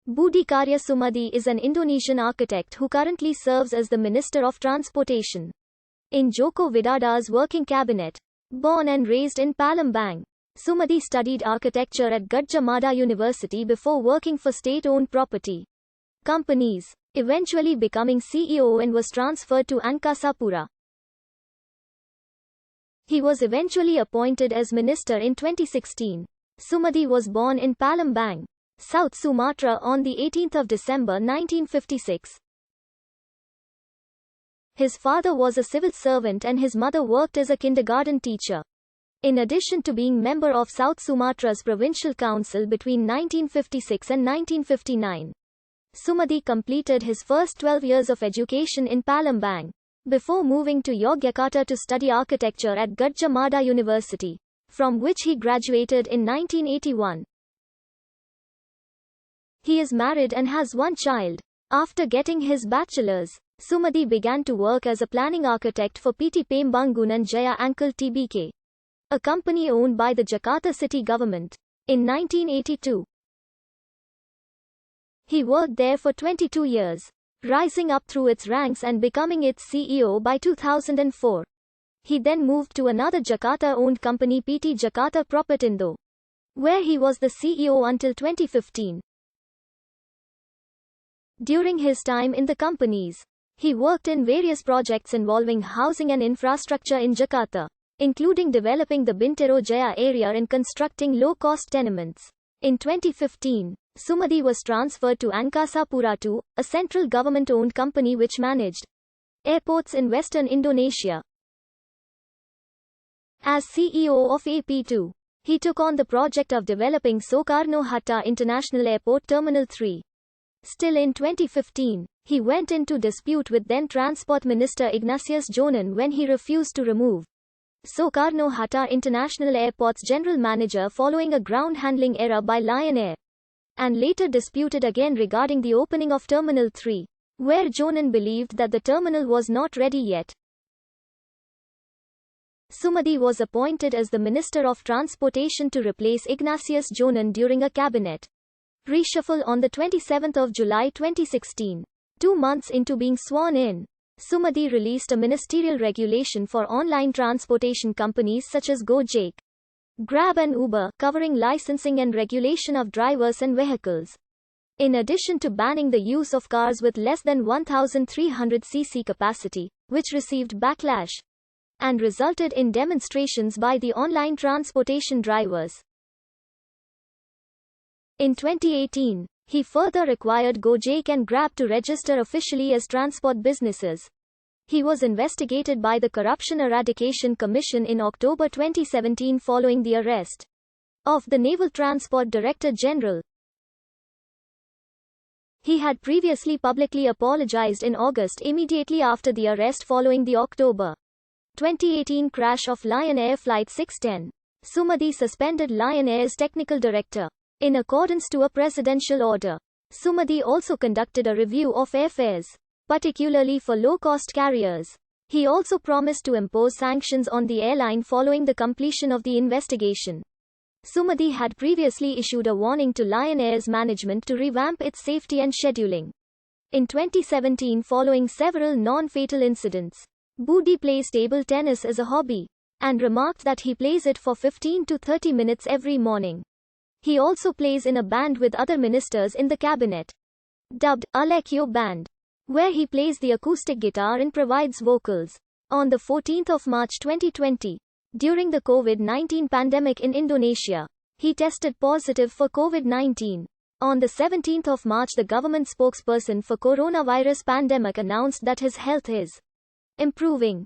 Budi Karya Sumadi is an Indonesian architect who currently serves as the Minister of Transportation in Joko Widodo's working cabinet. Born and raised in Palembang, Sumadi studied architecture at Gadjah Mada University before working for state-owned property companies, eventually becoming CEO, and was transferred to Angkasa Pura. He was eventually appointed as minister in 2016. Sumadi was born in Palembang, South Sumatra on 18 December 1956. His father was a civil servant and his mother worked as a kindergarten teacher. In addition to being member of South Sumatra's Provincial Council between 1956 and 1959, Sumadi completed his first 12 years of education in Palembang, before moving to Yogyakarta to study architecture at Gadjah Mada University, from which he graduated in 1981. He is married and has one child. After getting his bachelor's, Sumadi began to work as a planning architect for PT Pembangunan Jaya Ankle Tbk, a company owned by the Jakarta city government, in 1982. He worked there for 22 years, rising up through its ranks and becoming its CEO by 2004. He then moved to another Jakarta-owned company, PT Jakarta Propetindo, where he was the CEO until 2015. During his time in the companies, he worked in various projects involving housing and infrastructure in Jakarta, including developing the Bintaro Jaya area and constructing low-cost tenements. In 2015, Sumadi was transferred to Angkasa Pura II, a central government-owned company which managed airports in western Indonesia. As CEO of AP2, he took on the project of developing Soekarno-Hatta International Airport Terminal 3. Still in 2015, he went into dispute with then Transport Minister Ignatius Jonan when he refused to remove Soekarno-Hatta International Airport's general manager following a ground handling error by Lion Air, and later disputed again regarding the opening of Terminal 3, where Jonan believed that the terminal was not ready yet. Sumadi was appointed as the Minister of Transportation to replace Ignatius Jonan during a cabinet reshuffle on 27 July 2016. 2 months into being sworn in, Sumadi released a ministerial regulation for online transportation companies such as Gojek, Grab and Uber, covering licensing and regulation of drivers and vehicles, in addition to banning the use of cars with less than 1,300 cc capacity, which received backlash and resulted in demonstrations by the online transportation drivers. In 2018, he further required Gojek and Grab to register officially as transport businesses. He was investigated by the Corruption Eradication Commission in October 2017 following the arrest of the Naval Transport Director General. He had previously publicly apologized in August immediately after the arrest following the October 2018 crash of Lion Air Flight 610. Sumadi suspended Lion Air's technical director in accordance to a presidential order. Sumadi also conducted a review of airfares, particularly for low-cost carriers. He also promised to impose sanctions on the airline following the completion of the investigation. Sumadi had previously issued a warning to Lion Air's management to revamp its safety and scheduling. In 2017, following several non-fatal incidents, Budi plays table tennis as a hobby, and remarked that he plays it for 15 to 30 minutes every morning. He also plays in a band with other ministers in the cabinet, dubbed Alekyo Band, where he plays the acoustic guitar and provides vocals. On 14 March 2020, during the COVID-19 pandemic in Indonesia, he tested positive for COVID-19. On 17 March, the government spokesperson for coronavirus pandemic announced that his health is improving.